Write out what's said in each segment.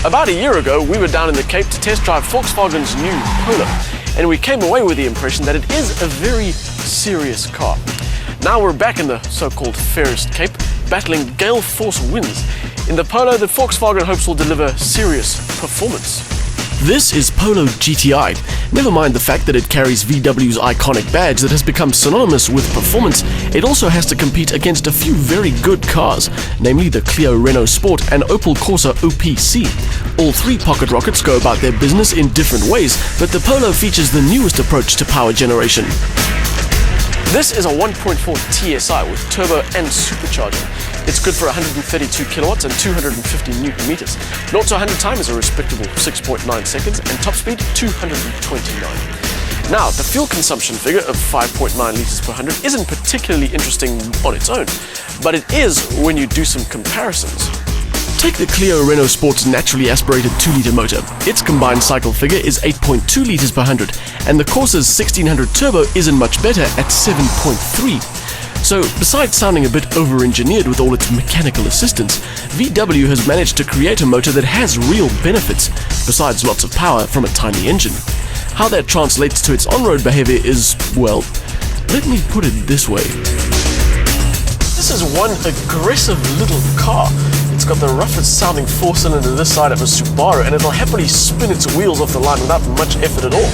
About a year ago, we were down in the Cape to test drive Volkswagen's new Polo, and we came away with the impression that it is a very serious car. Now we're back in the so-called fairest Cape, battling gale force winds. In the Polo that Volkswagen hopes will deliver serious performance. This is Polo GTI. Never mind the fact that it carries VW's iconic badge that has become synonymous with performance, it also has to compete against a few very good cars, namely the Clio Renault Sport and Opel Corsa OPC. All three pocket rockets go about their business in different ways, but the Polo features the newest approach to power generation. This is a 1.4 TSI with turbo and supercharger. It's good for 132 kilowatts and 250 newton meters. 0 to 100 time is a respectable 6.9 seconds and top speed 229. Now, the fuel consumption figure of 5.9 liters per 100 isn't particularly interesting on its own, but it is when you do some comparisons. Take the Clio Renault Sport's naturally aspirated 2-litre motor. Its combined cycle figure is 8.2 litres per 100, and the Corsa's 1600 turbo isn't much better at 7.3. So, besides sounding a bit over-engineered with all its mechanical assistance, VW has managed to create a motor that has real benefits, besides lots of power from a tiny engine. How that translates to its on-road behavior is, well, let me put it this way. This is one aggressive little car. It's got the roughest sounding 4-cylinder this side of a Subaru, and it'll happily spin its wheels off the line without much effort at all.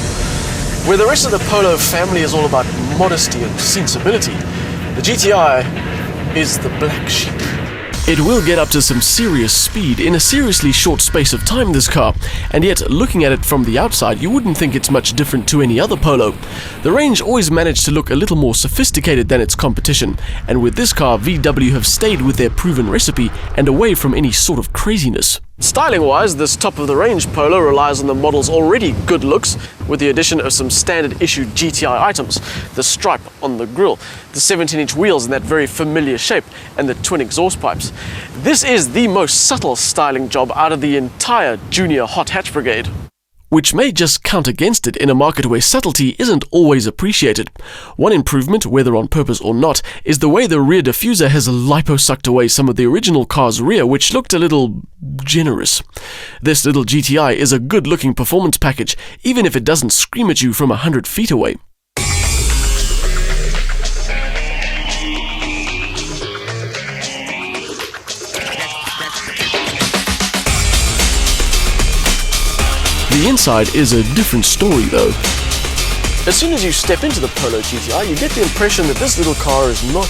Where the rest of the Polo family is all about modesty and sensibility, the GTI is the black sheep. It will get up to some serious speed in a seriously short space of time, this car, and yet looking at it from the outside you wouldn't think it's much different to any other Polo. The range always managed to look a little more sophisticated than its competition, and with this car VW have stayed with their proven recipe and away from any sort of craziness. Styling-wise, this top-of-the-range Polo relies on the model's already good looks, with the addition of some standard-issue GTI items, the stripe on the grille, the 17-inch wheels in that very familiar shape, and the twin exhaust pipes. This is the most subtle styling job out of the entire junior hot hatch brigade. Which may just count against it in a market where subtlety isn't always appreciated. One improvement, whether on purpose or not, is the way the rear diffuser has lipo-sucked away some of the original car's rear, which looked a little generous. This little GTI is a good-looking performance package, even if it doesn't scream at you from 100 feet away. The inside is a different story though. As soon as you step into the Polo GTI, you get the impression that this little car is not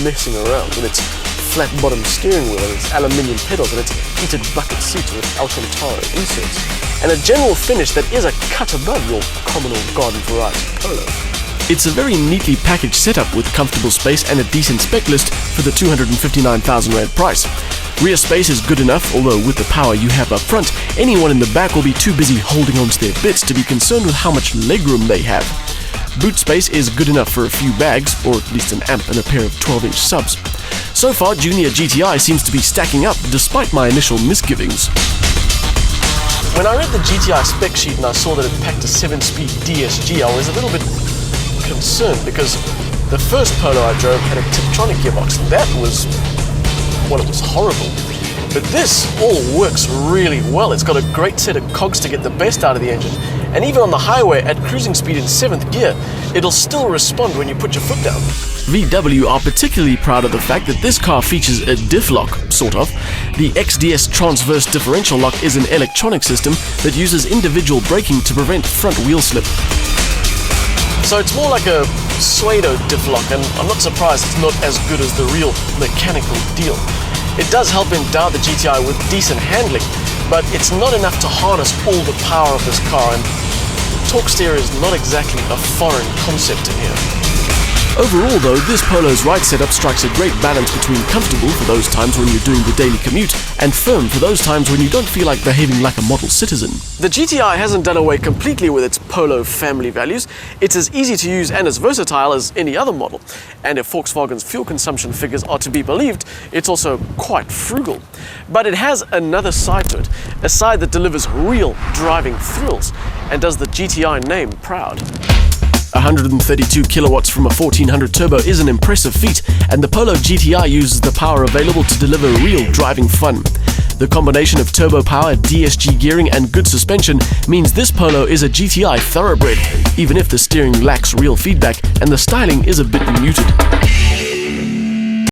messing around with its flat-bottom steering wheel and its aluminium pedals and its heated bucket seats with Alcantara inserts, and a general finish that is a cut above your common or garden variety Polo. It's a very neatly packaged setup with comfortable space and a decent spec list for the R259,000 price. Rear space is good enough, although with the power you have up front, anyone in the back will be too busy holding onto their bits to be concerned with how much legroom they have. Boot space is good enough for a few bags, or at least an amp and a pair of 12-inch subs. So far, Junior GTI seems to be stacking up, despite my initial misgivings. When I read the GTI spec sheet and I saw that it packed a 7-speed DSG, I was a little bit concerned because the first Polo I drove had a Tiptronic gearbox. That was, well, it was horrible. But this all works really well. It's got a great set of cogs to get the best out of the engine. And even on the highway at cruising speed in 7th gear, it'll still respond when you put your foot down. VW are particularly proud of the fact that this car features a diff lock, sort of. The XDS transverse differential lock is an electronic system that uses individual braking to prevent front wheel slip. So it's more like a pseudo diff lock, and I'm not surprised it's not as good as the real mechanical deal. It does help endow the GTI with decent handling, but it's not enough to harness all the power of this car, and torque steer is not exactly a foreign concept in here. Overall though, this Polo's ride setup strikes a great balance between comfortable for those times when you're doing the daily commute, and firm for those times when you don't feel like behaving like a model citizen. The GTI hasn't done away completely with its Polo family values. It's as easy to use and as versatile as any other model. And if Volkswagen's fuel consumption figures are to be believed, it's also quite frugal. But it has another side to it, a side that delivers real driving thrills and does the GTI name proud. 132 kilowatts from a 1400 turbo is an impressive feat, and the Polo GTI uses the power available to deliver real driving fun. The combination of turbo power, DSG gearing and good suspension means this Polo is a GTI thoroughbred, even if the steering lacks real feedback and the styling is a bit muted.